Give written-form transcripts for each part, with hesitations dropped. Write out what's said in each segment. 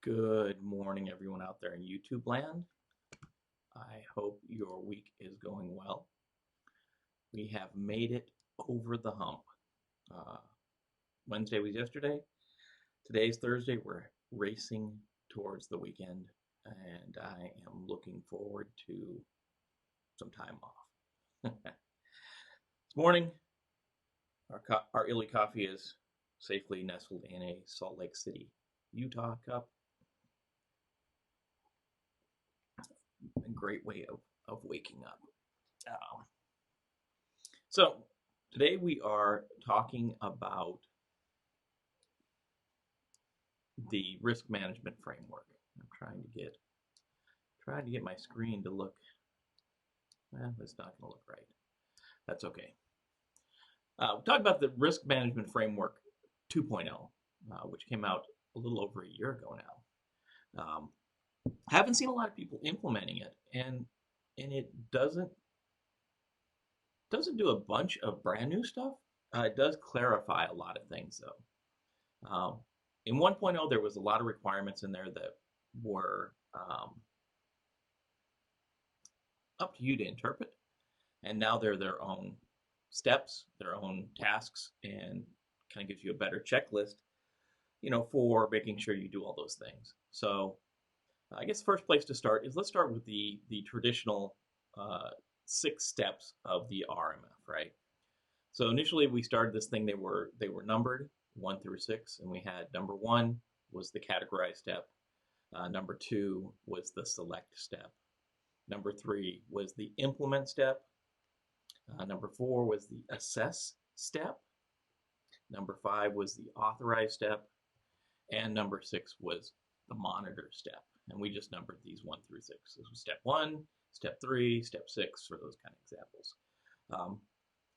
Good morning, everyone out there in YouTube land. I hope your week is going well. We have made it over the hump. Uh, Wednesday was yesterday. Today's Thursday. We're racing towards the weekend, and I am looking forward to some time off. This morning, our Illy coffee is safely nestled in a Salt Lake City, Utah cup. A great way of waking up. So today we are talking about the risk management framework. I'm trying to get my screen to look. It's not going to look right. That's okay. We'll talk about the risk management framework 2.0, which came out a little over a year ago now. Haven't seen a lot of people implementing it, and it doesn't do a bunch of brand new stuff. It does clarify a lot of things, though. In 1.0, there was a lot of requirements in there that were up to you to interpret, and now they're their own steps, their own tasks, and kind of gives you a better checklist, for making sure you do all those things. So I guess the first place to start is let's start with the traditional 6 steps of the RMF, right? So initially we started this thing, they were numbered 1 through 6, and we had number 1 was the categorize step, number 2 was the select step, number 3 was the implement step, number 4 was the assess step, number 5 was the authorize step, and number 6 was the monitor step. And we just numbered these 1 through 6. This was step 1, step 3, step 6, for those kind of examples.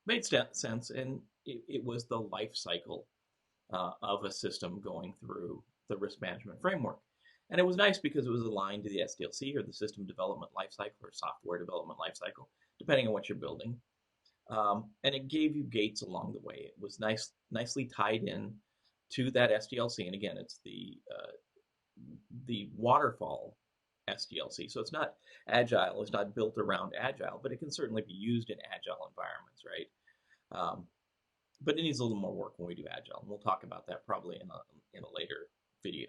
Made sense, and it was the life cycle of a system going through the risk management framework. And it was nice because it was aligned to the SDLC, or the system development lifecycle, or software development lifecycle, depending on what you're building. And it gave you gates along the way. It was nicely tied in to that SDLC. And again, it's the waterfall SDLC. So it's not agile, it's not built around agile, but it can certainly be used in agile environments, right? But it needs a little more work when we do agile, and we'll talk about that probably in a later video.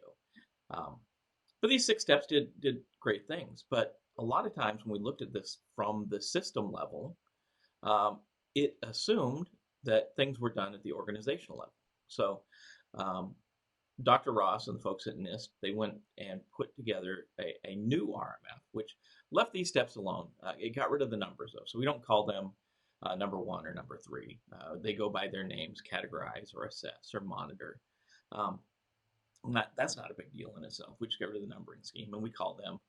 But these 6 steps did great things. But a lot of times when we looked at this from the system level, it assumed that things were done at the organizational level. So Dr. Ross and the folks at NIST, they went and put together a new RMF, which left these steps alone. It got rid of the numbers, though, so we don't call them number 1 or number 3. They go by their names: categorize, or assess, or monitor. That's not a big deal in itself. We just get rid of the numbering scheme, and we call them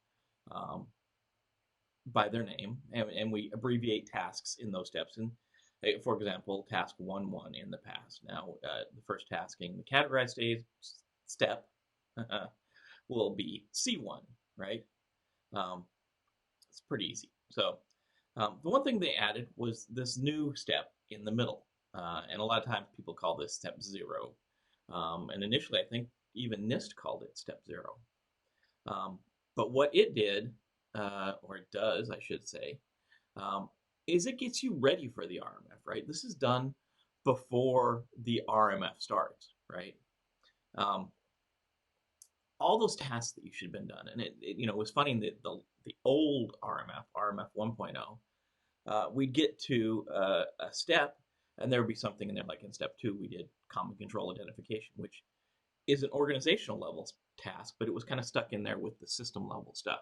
by their name, and we abbreviate tasks in those steps. And for example, task 1.1 in the past. Now, the first tasking, the categorize step, will be C1, right? It's pretty easy. So the one thing they added was this new step in the middle. And a lot of times people call this step 0. And initially, I think even NIST called it step 0. But what it did, or it does, I should say, is it gets you ready for the RMF, right? This is done before the RMF starts, right? All those tasks that you should have been done, and it was funny that the old RMF 1.0, we'd get to a step, and there would be something in there, like in step 2, we did common control identification, which is an organizational level task, but it was kind of stuck in there with the system level stuff.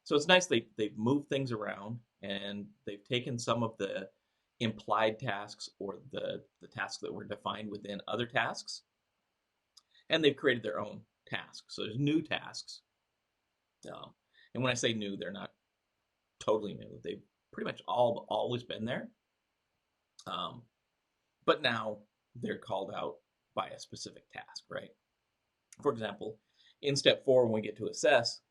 So it's nice they've moved things around, and they've taken some of the implied tasks, or the tasks that were defined within other tasks, and they've created their own tasks. So there's new tasks. And when I say new, they're not totally new. They've pretty much always been there. But now they're called out by a specific task, right? For example, in step 4, when we get to assess,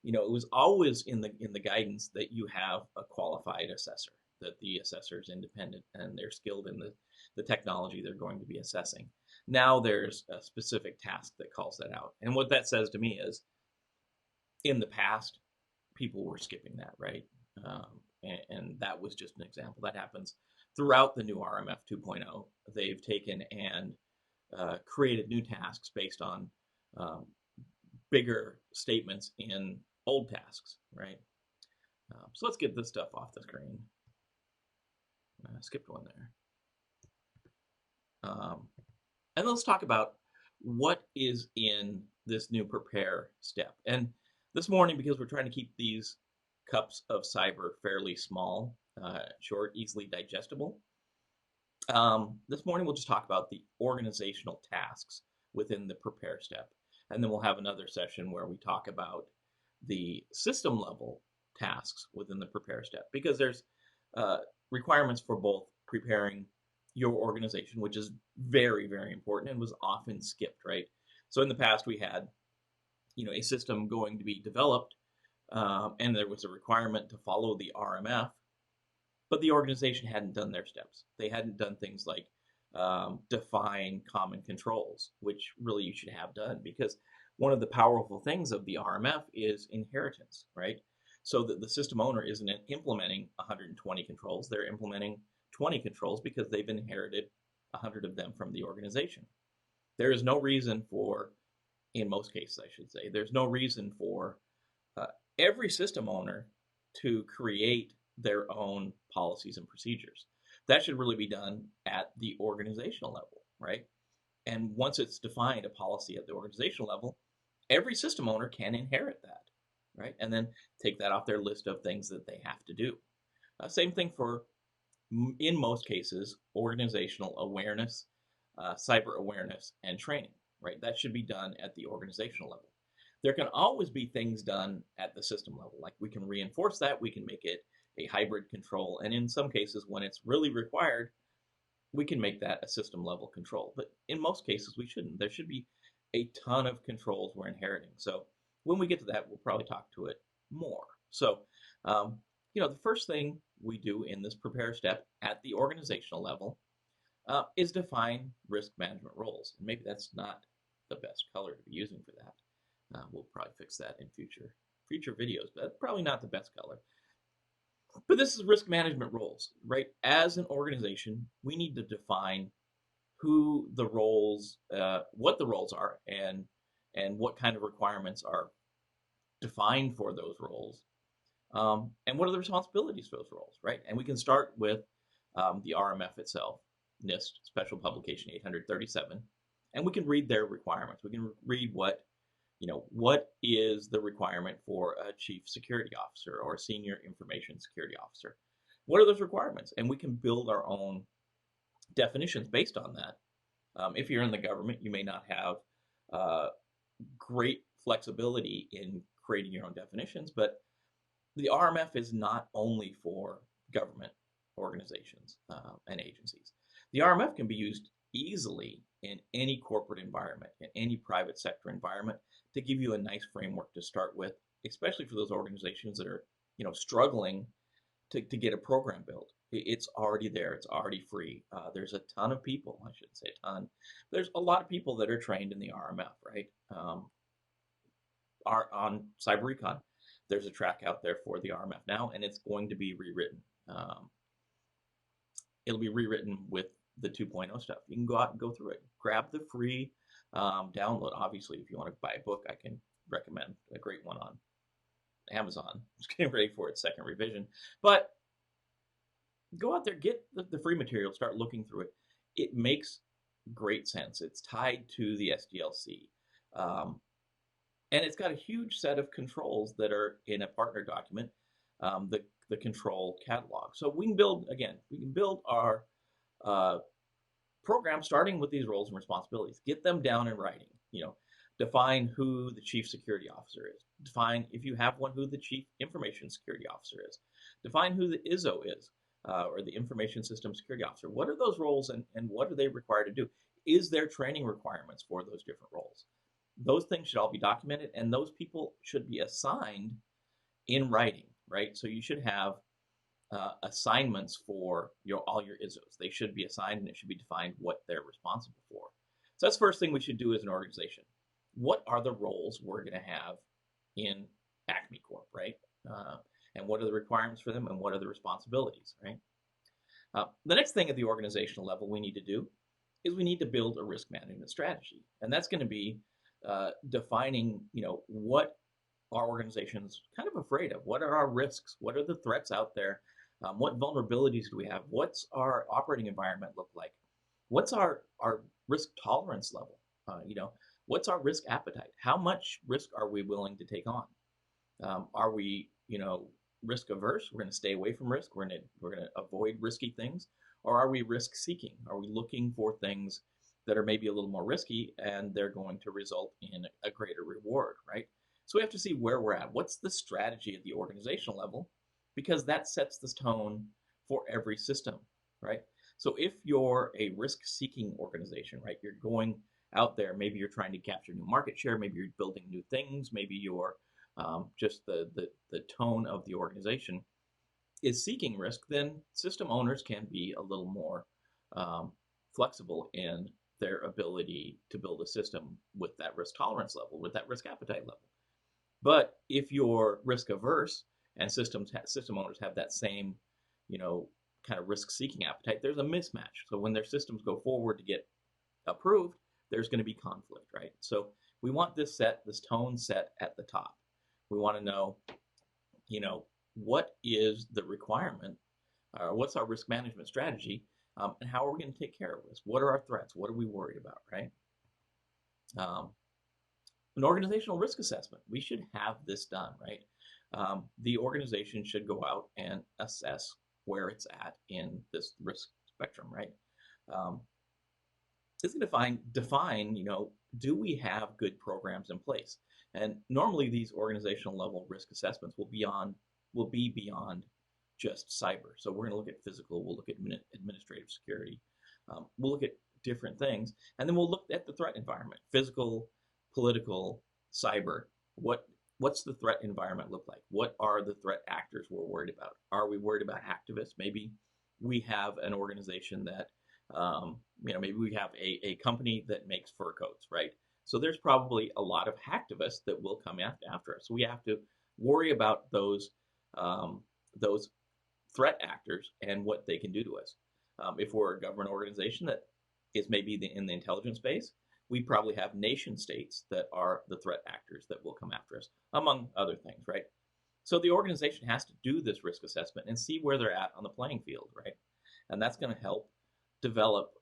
it was always in the guidance that you have a qualified assessor, that the assessor is independent and they're skilled in the technology they're going to be assessing. Now there's a specific task that calls that out. And what that says to me is, in the past, people were skipping that, right? And that was just an example. That happens throughout the new RMF 2.0. They've taken and created new tasks based on bigger statements in old tasks, right? So let's get this stuff off the screen. Skipped one there. And let's talk about what is in this new prepare step. And this morning, because we're trying to keep these cups of cyber fairly small, short, easily digestible, this morning we'll just talk about the organizational tasks within the prepare step. And then we'll have another session where we talk about the system level tasks within the prepare step, because there's requirements for both preparing your organization, which is very, very important and was often skipped, right? So in the past, we had, a system going to be developed, and there was a requirement to follow the RMF, but the organization hadn't done their steps. They hadn't done things like define common controls, which really you should have done, because one of the powerful things of the RMF is inheritance, right? So that the system owner isn't implementing 120 controls, they're implementing 20 controls because they've inherited 100 of them from the organization. There is no reason for, in most cases I should say, there's no reason for every system owner to create their own policies and procedures. That should really be done at the organizational level, right? And once it's defined a policy at the organizational level, every system owner can inherit that, right? And then take that off their list of things that they have to do. Same thing for, in most cases, organizational awareness, cyber awareness, and training, right? That should be done at the organizational level. There can always be things done at the system level, like we can reinforce that, we can make it a hybrid control, and in some cases, when it's really required, we can make that a system level control. But in most cases, we shouldn't. There should be a ton of controls we're inheriting. So when we get to that, we'll probably talk to it more. So, the first thing we do in this prepare step at the organizational level is define risk management roles. And maybe that's not the best color to be using for that. We'll probably fix that in future videos, but that's probably not the best color. But this is risk management roles, right? As an organization, we need to define who the roles, what the roles are, and what kind of requirements are defined for those roles, and what are the responsibilities for those roles, right? And we can start with the RMF itself, NIST Special Publication 837, and we can read their requirements. We can read what is the requirement for a chief security officer or a senior information security officer? What are those requirements? And we can build our own definitions based on that. If you're in the government, you may not have great flexibility in creating your own definitions, but the RMF is not only for government organizations and agencies. The RMF can be used easily in any corporate environment, in any private sector environment, to give you a nice framework to start with, especially for those organizations that are, struggling to get a program built. It's already there. It's already free. There's a ton of people, I shouldn't say a ton. There's a lot of people that are trained in the RMF, right? On Cyber-Recon, there's a track out there for the RMF now, and it's going to be rewritten. It'll be rewritten with the 2.0 stuff. You can go out and go through it. Grab the free download. Obviously, if you want to buy a book, I can recommend a great one on Amazon. Just getting ready for its second revision. But go out there, get the free material, start looking through it. It makes great sense. It's tied to the SDLC. And it's got a huge set of controls that are in a partner document, the control catalog. So we can build our program starting with these roles and responsibilities. Get them down in writing. Define who the chief security officer is. Define, if you have one, who the chief information security officer is. Define who the ISO is, or the information system security officer. What are those roles, and what are they required to do? Is there training requirements for those different roles? Those things should all be documented, and those people should be assigned in writing, right? So you should have assignments for all your ISOs. They should be assigned, and it should be defined what they're responsible for. So that's the first thing we should do as an organization. What are the roles we're going to have in Acme Corp, right? And what are the requirements for them, and what are the responsibilities, right? The next thing at the organizational level we need to do is we need to build a risk management strategy, and that's going to be defining, what our organization's kind of afraid of. What are our risks? What are the threats out there? What vulnerabilities do we have? What's our operating environment look like? What's our risk tolerance level? What's our risk appetite? How much risk are we willing to take on? Are we, risk averse? We're going to stay away from risk. We're going to avoid risky things, or are we risk seeking? Are we looking for things that are maybe a little more risky and they're going to result in a greater reward, right? So we have to see where we're at. What's the strategy at the organizational level? Because that sets the tone for every system, right? So if you're a risk-seeking organization, right, you're going out there, maybe you're trying to capture new market share, maybe you're building new things, maybe you're just the tone of the organization is seeking risk, then system owners can be a little more flexible in their ability to build a system with that risk tolerance level, with that risk appetite level. But if you're risk averse and system owners have that same, kind of risk-seeking appetite, there's a mismatch. So when their systems go forward to get approved, there's going to be conflict, right? So we want this tone set at the top. We want to know, what is the requirement? What's our risk management strategy? And how are we going to take care of this? What are our threats? What are we worried about, right? An organizational risk assessment. We should have this done, right? The organization should go out and assess where it's at in this risk spectrum, right? It's going to define, do we have good programs in place? And normally these organizational level risk assessments will be beyond just cyber. So we're going to look at physical, we'll look at administrative security, we'll look at different things, and then we'll look at the threat environment: physical, political, cyber. What's the threat environment look like? What are the threat actors we're worried about? Are we worried about activists? Maybe we have an organization that, maybe we have a company that makes fur coats, right? So there's probably a lot of hacktivists that will come after us. So we have to worry about those threat actors and what they can do to us. If we're a government organization that is maybe in the intelligence space, we probably have nation states that are the threat actors that will come after us, among other things, right? So the organization has to do this risk assessment and see where they're at on the playing field, right? And that's going to help develop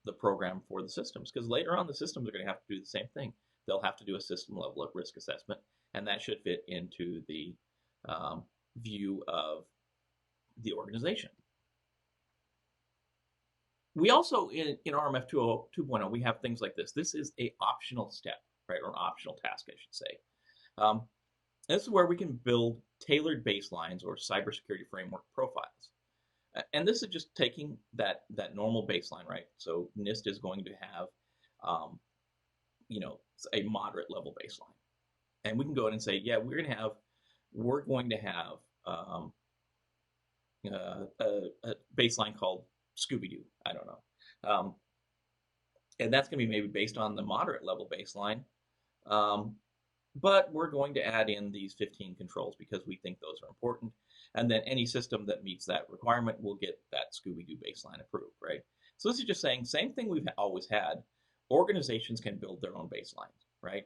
the program for the systems, because later on the systems are going to have to do the same thing. They'll have to do a system level of risk assessment, and that should fit into the view of the organization. We also, in RMF 2.0, we have things like this. This is a optional step, right, or an optional task, I should say. This is where we can build tailored baselines or cybersecurity framework profiles. And this is just taking that normal baseline, right? So NIST is going to have, a moderate level baseline, and we can go ahead and say, yeah, we're going to have a baseline called Scooby-Doo. I don't know, and that's going to be maybe based on the moderate level baseline. But we're going to add in these 15 controls because we think those are important. And then any system that meets that requirement will get that Scooby-Doo baseline approved, right? So this is just saying, same thing we've always had. Organizations can build their own baselines, right?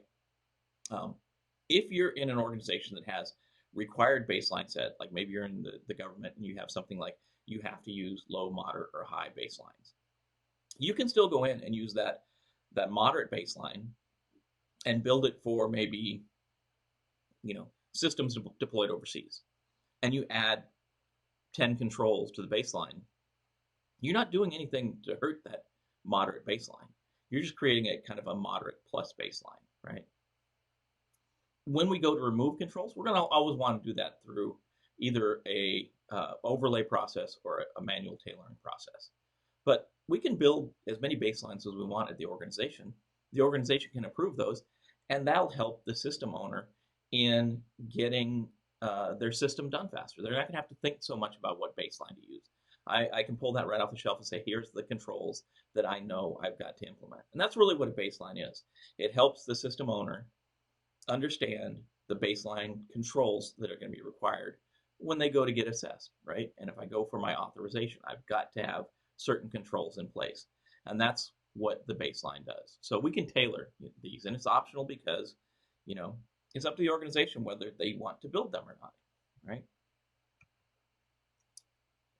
If you're in an organization that has required baseline set, like maybe you're in the government and you have something like you have to use low, moderate, or high baselines, you can still go in and use that moderate baseline and build it for maybe, systems deployed overseas. And you add 10 controls to the baseline. You're not doing anything to hurt that moderate baseline. You're just creating a kind of a moderate plus baseline, right? When we go to remove controls, we're going to always want to do that through either a overlay process or a manual tailoring process. But we can build as many baselines as we want at the organization. The organization can approve those, and that'll help the system owner in getting their system done faster. They're not going to have to think so much about what baseline to use. I can pull that right off the shelf and say, here's the controls that I know I've got to implement. And that's really what a baseline is. It helps the system owner understand the baseline controls that are going to be required when they go to get assessed, right? And if I go for my authorization, I've got to have certain controls in place. And that's what the baseline does. So we can tailor these, and it's optional because, you know, it's up to the organization whether they want to build them or not, right?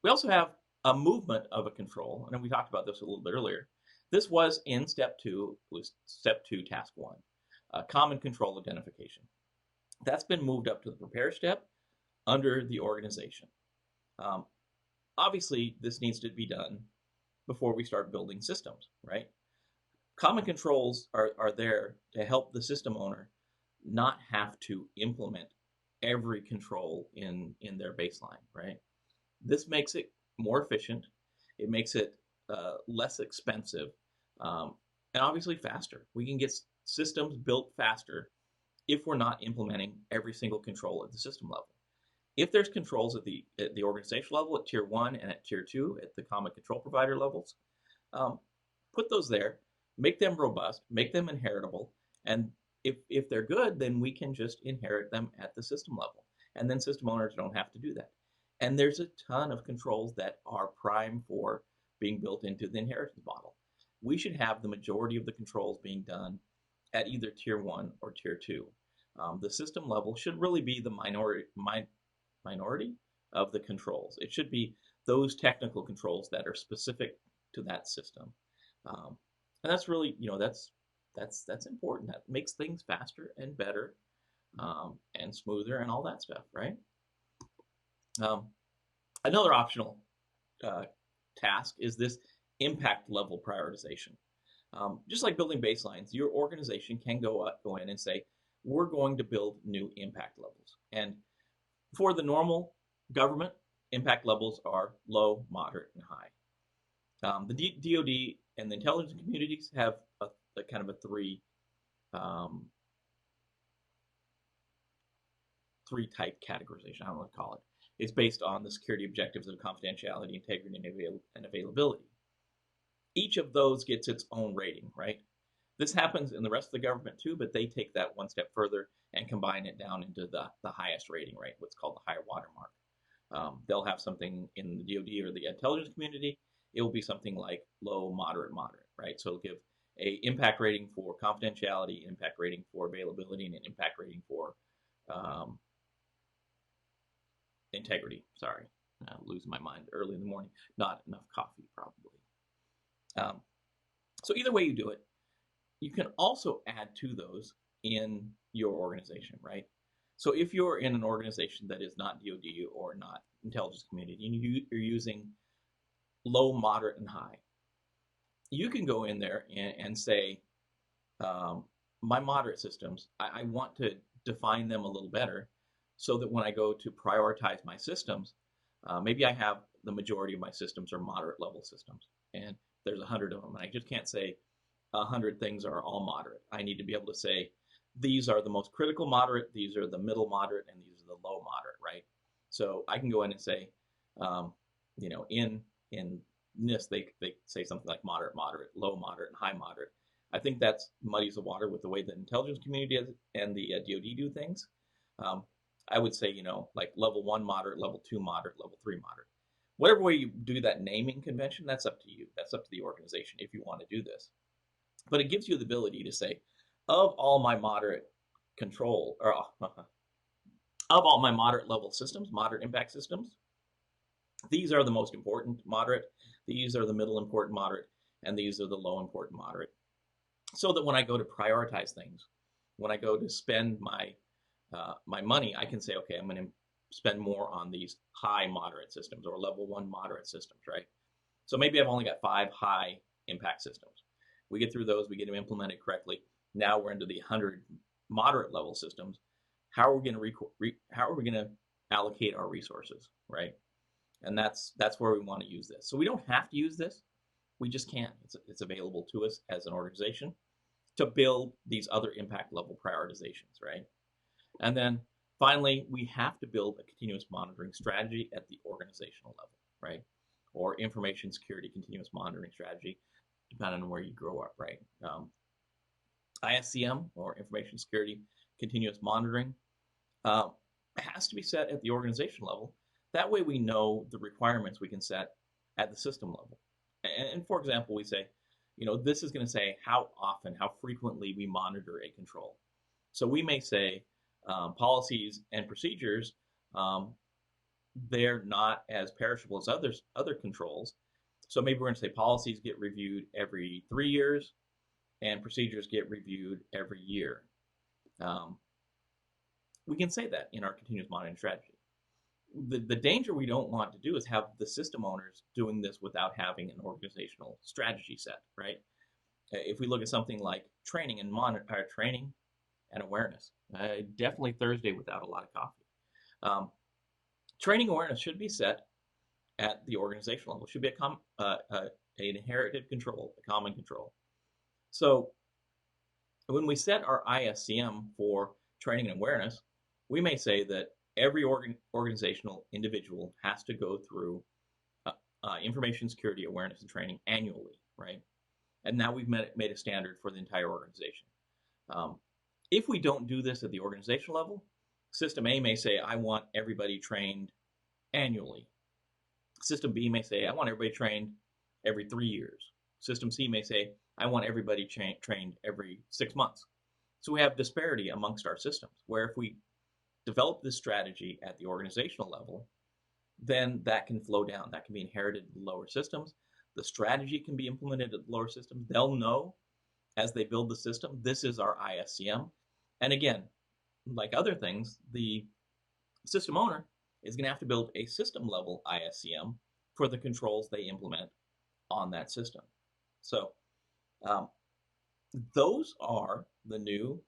We also have a movement of a control, and we talked about this a little bit earlier. This was in step 2, was step 2, task 1, common control identification. That's been moved up to the prepare step under the organization. Obviously, this needs to be done before we start building systems, right? Common controls are there to help the system owner not have to implement every control in their baseline, right? This makes it more efficient. It makes it less expensive, and obviously faster. We can get systems built faster if we're not implementing every single control at the system level. If there's controls at the organization level, at tier 1 and at tier 2, at the common control provider levels, put those there, make them robust, make them inheritable, and if they're good, then we can just inherit them at the system level. And then system owners don't have to do that. And there's a ton of controls that are prime for being built into the inheritance model. We should have the majority of the controls being done at either tier 1 or tier 2. The system level should really be the minority of the controls. It should be those technical controls that are specific to that system. And that's really, that's important. That makes things faster and better and smoother and all that stuff, right? Another optional task is this impact level prioritization. Just like building baselines, your organization can go in and say, we're going to build new impact levels. And for the normal government, impact levels are low, moderate, and high. The DoD and the intelligence communities have a kind of a three-type categorization. I don't know what to call it. It's based on the security objectives of confidentiality, integrity, and availability. Each of those gets its own rating, right? This happens in the rest of the government too, but they take that one step further and combine it down into the highest rating, right? What's called the high watermark. They'll have something in the DoD or the intelligence community. It will be something like low, moderate, right? So it'll give a impact rating for confidentiality, impact rating for availability, and an impact rating for integrity. Sorry, I'm losing my mind early in the morning. Not enough coffee, probably. So either way you do it, you can also add to those in your organization, right? So if you're in an organization that is not DoD or not intelligence community, and you're using low, moderate, and high, you can go in there and say, my moderate systems, I want to define them a little better so that when I go to prioritize my systems, maybe I have the majority of my systems are moderate level systems, and there's 100 of them, and I just can't say 100 things are all moderate. I need to be able to say, these are the most critical moderate, these are the middle moderate, and these are the low moderate, right? So I can go in and say, in NIST, they say something like moderate, low moderate, and high moderate. I think that's muddies the water with the way the intelligence community and the DoD do things. I would say, like level 1 moderate, level 2 moderate, level 3 moderate. Whatever way you do that naming convention, that's up to you. That's up to the organization if you want to do this. But it gives you the ability to say, of all my moderate control, or of all my moderate level systems, moderate impact systems, these are the most important moderate, these are the middle important moderate, and these are the low important moderate. So that when I go to prioritize things, when I go to spend my money, I can say, okay, I'm going to spend more on these high moderate systems or level 1 moderate systems, right? So maybe I've only got 5 high impact systems. We get through those, we get them implemented correctly. Now we're into the 100 moderate level systems. How are we going to allocate our resources, right? And that's where we want to use this. So we don't have to use this. We just can't. It's available to us as an organization to build these other impact level prioritizations, right? And then finally, we have to build a continuous monitoring strategy at the organizational level, right? or information security continuous monitoring strategy, depending on where you grow up, right? ISCM, or information security continuous monitoring, has to be set at the organization level. That way we know the requirements we can set at the system level. And for example, we say, this is going to say how often, how frequently we monitor a control. So we may say policies and procedures, they're not as perishable as other controls. So maybe we're going to say policies get reviewed every 3 years and procedures get reviewed every year. We can say that in our continuous monitoring strategy. The danger we don't want to do is have the system owners doing this without having an organizational strategy set, right? If we look at something like training and training and awareness, definitely Thursday without a lot of coffee. Training awareness should be set at the organizational level. It should be an inherited control, a common control. So when we set our ISCM for training and awareness, we may say that every organizational individual has to go through information security awareness and training annually, right? And now we've made a standard for the entire organization. If we don't do this at the organizational level, System A may say, I want everybody trained annually. System B may say, I want everybody trained every 3 years. System C may say, I want everybody trained every 6 months. So we have disparity amongst our systems, where if we develop this strategy at the organizational level, then that can flow down. That can be inherited in lower systems. The strategy can be implemented at lower systems. They'll know as they build the system, this is our ISCM. And again, like other things, the system owner is going to have to build a system level ISCM for the controls they implement on that system. So those are the new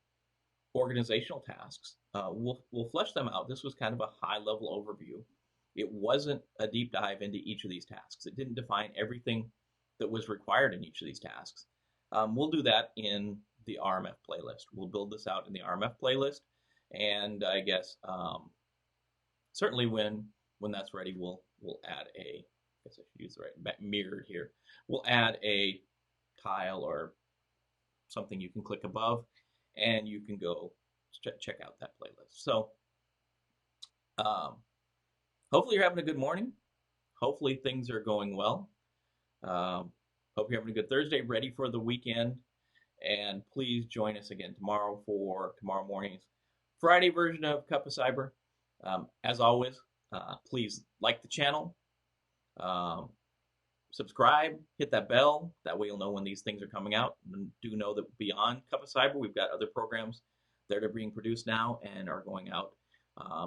organizational tasks. We'll flesh them out. This was kind of a high level overview. It wasn't a deep dive into each of these tasks. It didn't define everything that was required in each of these tasks. We'll do that in the RMF playlist. We'll build this out in the RMF playlist, and I guess certainly when that's ready, we'll add a, I guess I should use the right mirrored here. We'll add a tile or something you can click above, and you can go check out that playlist. So hopefully you're having a good morning. Hopefully things are going well. Hope you're having a good Thursday, ready for the weekend. And please join us again tomorrow for tomorrow morning's Friday version of Cup of Cyber. As always, please like the channel, subscribe, hit that bell. That way you'll know when these things are coming out. And do know that beyond Cup of Cyber, we've got other programs that are being produced now and are going out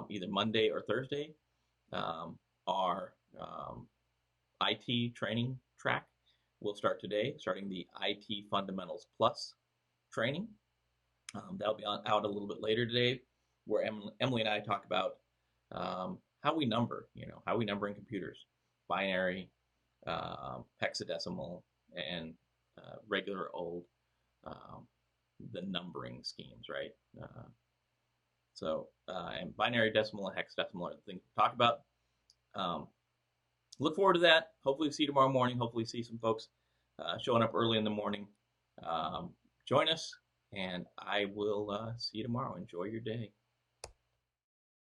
either Monday or Thursday. Our IT training track will start today, starting the IT Fundamentals Plus training. That'll be out a little bit later today, where Emily and I talk about how we number, how we number in computers, binary, hexadecimal, and regular old, the numbering schemes, right? And binary, decimal, and hexadecimal are the things we talk about. Look forward to that. Hopefully see you tomorrow morning. Hopefully see some folks showing up early in the morning. Join us, and I will see you tomorrow. Enjoy your day.